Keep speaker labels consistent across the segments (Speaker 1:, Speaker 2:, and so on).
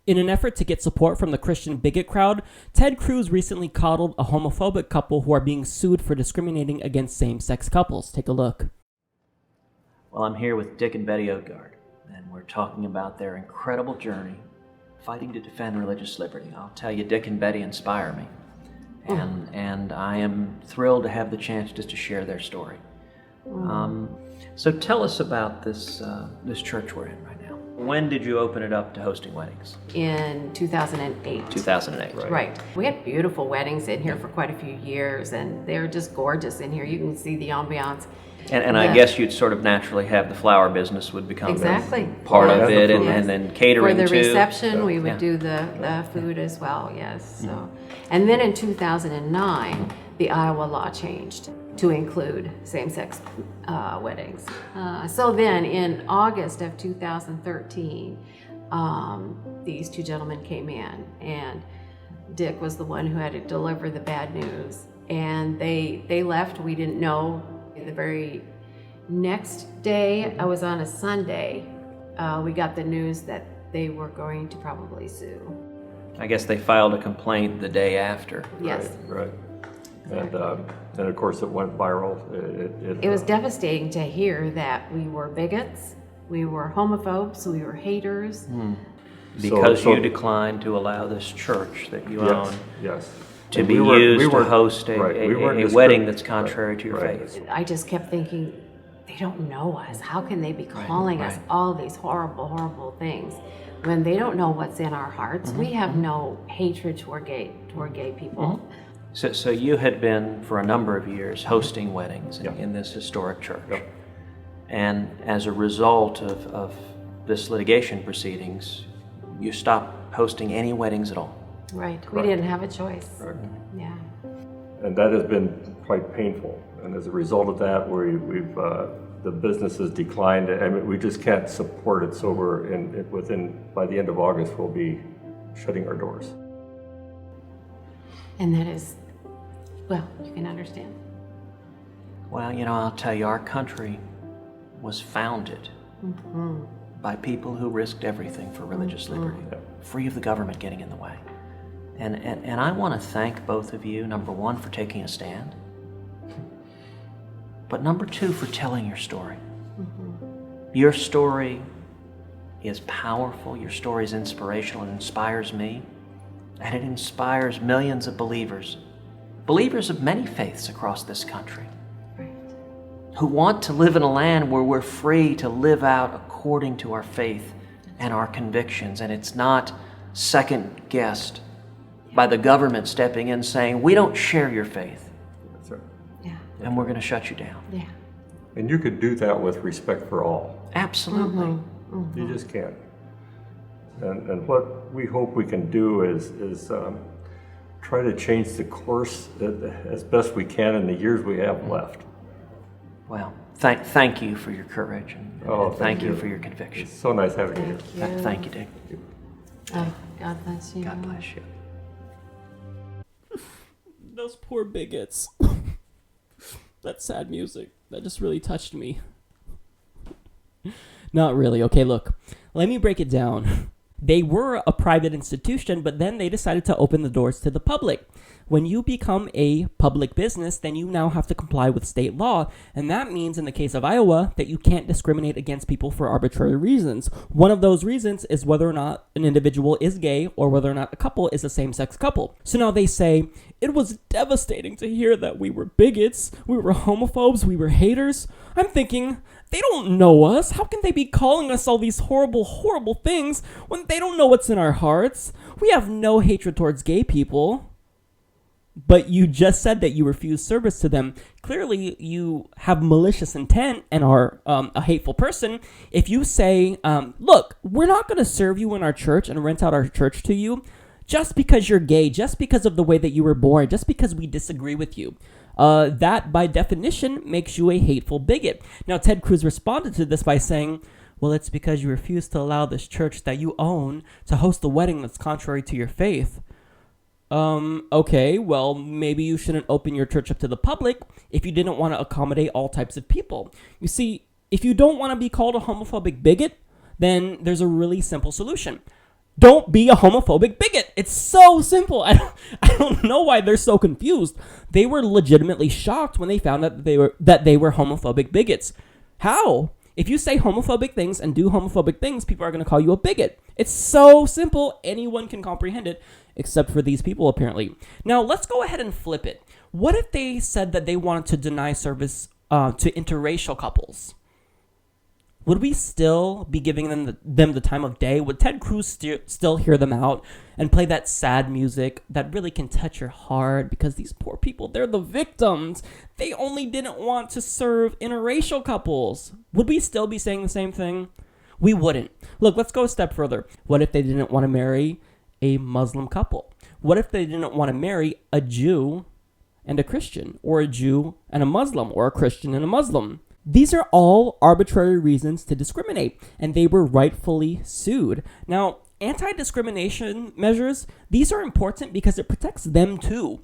Speaker 1: In an effort to get support from the Christian bigot crowd, Ted Cruz recently coddled a homophobic couple who are being sued for discriminating against same-sex couples. Take a look.
Speaker 2: Well, I'm here with Dick and Betty Odgard, and we're talking about their incredible journey fighting to defend religious liberty. I'll tell you, Dick and Betty inspire me, and I am thrilled to have the chance just to share their story. So tell us about this church we're in right now. When did you open it up to hosting weddings?
Speaker 3: In 2008.
Speaker 2: 2008.
Speaker 3: Right. We had beautiful weddings in here for quite a few years, and they're just gorgeous in here. You can see the ambiance.
Speaker 2: And I guess you'd sort of naturally have the flower business would become part of it, and then catering
Speaker 3: for the
Speaker 2: too.
Speaker 3: reception, we would do the food as well. Yes. So, and then in 2009, the Iowa law changed to include same-sex weddings. So then, in August of 2013, these two gentlemen came in, and Dick was the one who had to deliver the bad news. And they left. We didn't know. The very next day, I was on a Sunday, we got the news that they were going to probably sue.
Speaker 2: I guess they filed a complaint the day after.
Speaker 3: Yes.
Speaker 4: Right. And of course it went viral.
Speaker 3: It was devastating to hear that we were bigots, we were homophobes, we were haters.
Speaker 2: Because you declined to allow this church that you own to
Speaker 4: and
Speaker 2: be used to host a wedding that's contrary to your faith.
Speaker 3: I just kept thinking, they don't know us. How can they be calling us all these horrible, horrible things when they don't know what's in our hearts? We have no hatred toward gay people.
Speaker 2: So you had been, for a number of years, hosting weddings in this historic church. And as a result of this litigation proceedings, you stopped hosting any weddings at all.
Speaker 3: Right. We didn't have a choice.
Speaker 4: Correct.
Speaker 3: Yeah.
Speaker 4: And that has been quite painful. And as a result of that, we've the business has declined. I mean, we just can't support it. So by the end of August, we'll be shutting our doors.
Speaker 3: And that is, well, you can understand.
Speaker 2: Well, I'll tell you, our country was founded by people who risked everything for religious liberty, free of the government getting in the way. And I want to thank both of you, number one, for taking a stand, but number two, for telling your story. Your story is powerful. Your story is inspirational. It inspires me, and it inspires millions of believers of many faiths across this country, who want to live in a land where we're free to live out according to our faith and our convictions, and it's not second-guessed by the government stepping in saying, we don't share your faith.
Speaker 4: That's right.
Speaker 3: Yeah.
Speaker 2: And we're going to shut you down.
Speaker 3: Yeah.
Speaker 4: And you could do that with respect for all.
Speaker 2: Absolutely.
Speaker 4: You just can't. And what we hope we can do is try to change the course as best we can in the years we have left.
Speaker 2: Well, thank you for your courage, and thank you for your conviction.
Speaker 4: It's so nice having you here.
Speaker 2: Thank you, Dick.
Speaker 3: Oh, God bless you.
Speaker 2: God bless you.
Speaker 1: Those poor bigots. That sad music. That just really touched me. Not really. Okay, look. Let me break it down. They were a private institution, but then they decided to open the doors to the public. When you become a public business, then you now have to comply with state law. And that means, in the case of Iowa, that you can't discriminate against people for arbitrary reasons. One of those reasons is whether or not an individual is gay or whether or not a couple is a same-sex couple. So now they say, it was devastating to hear that we were bigots, we were homophobes, we were haters. I'm thinking, they don't know us. How can they be calling us all these horrible, horrible things when they don't know what's in our hearts? We have no hatred towards gay people. But you just said that you refuse service to them. Clearly, you have malicious intent and are a hateful person. If you say, look, we're not going to serve you in our church and rent out our church to you just because you're gay, just because of the way that you were born, just because we disagree with you. That, by definition, makes you a hateful bigot. Now, Ted Cruz responded to this by saying, well, it's because you refuse to allow this church that you own to host a wedding that's contrary to your faith. Okay, well, maybe you shouldn't open your church up to the public if you didn't want to accommodate all types of people. You see, if you don't want to be called a homophobic bigot, then there's a really simple solution. Don't be a homophobic bigot. It's so simple. I don't know why they're so confused. They were legitimately shocked when they found out that they were homophobic bigots. How? If you say homophobic things and do homophobic things, people are going to call you a bigot. It's so simple. Anyone can comprehend it, except for these people, apparently. Now, let's go ahead and flip it. What if they said that they wanted to deny service to interracial couples? Would we still be giving them the time of day? Would Ted Cruz still hear them out and play that sad music that really can touch your heart? Because these poor people, they're the victims. They only didn't want to serve interracial couples. Would we still be saying the same thing? We wouldn't. Look, let's go a step further. What if they didn't want to marry a Muslim couple? What if they didn't want to marry a Jew and a Christian, or a Jew and a Muslim, or a Christian and a Muslim? These are all arbitrary reasons to discriminate, and they were rightfully sued. Now, anti-discrimination measures, these are important because it protects them too.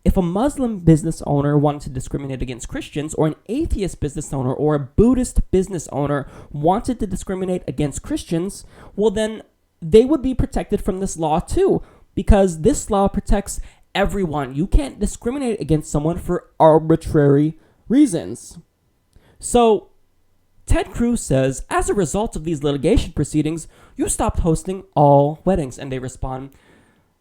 Speaker 1: If a Muslim business owner wanted to discriminate against Christians, or an atheist business owner or a Buddhist business owner wanted to discriminate against Christians, well then they would be protected from this law too, because this law protects everyone. You can't discriminate against someone for arbitrary reasons. So, Ted Cruz says, as a result of these litigation proceedings, you stopped hosting all weddings. And they respond,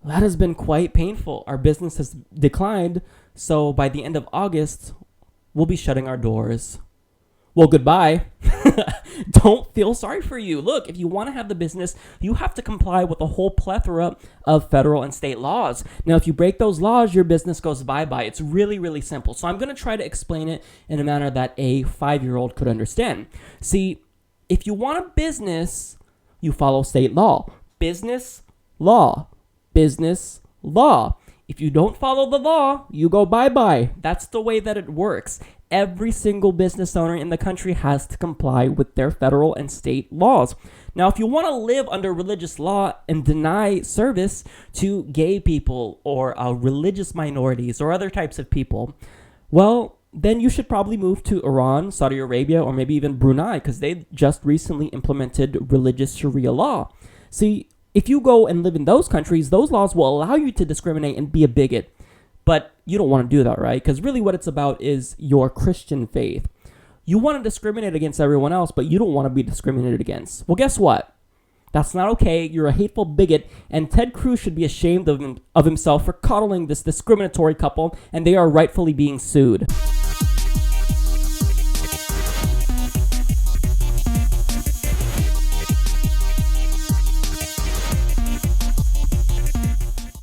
Speaker 1: that has been quite painful. Our business has declined, so by the end of August, we'll be shutting our doors. Well, goodbye. Don't feel sorry for you. Look, if you want to have the business, you have to comply with a whole plethora of federal and state laws. Now, if you break those laws, your business goes bye-bye. It's really, really simple. So I'm going to try to explain it in a manner that a 5-year-old could understand. See, if you want a business, you follow state law. Business, law. Business, law. If you don't follow the law, you go bye-bye. That's the way that it works. Every single business owner in the country has to comply with their federal and state laws. Now, if you want to live under religious law and deny service to gay people or religious minorities or other types of people, well, then you should probably move to Iran, Saudi Arabia, or maybe even Brunei, because they just recently implemented religious Sharia law. See, if you go and live in those countries, those laws will allow you to discriminate and be a bigot. But you don't want to do that, right? Because really what it's about is your Christian faith. You want to discriminate against everyone else, but you don't want to be discriminated against. Well, guess what? That's not okay. You're a hateful bigot, and Ted Cruz should be ashamed of himself for coddling this discriminatory couple, and they are rightfully being sued.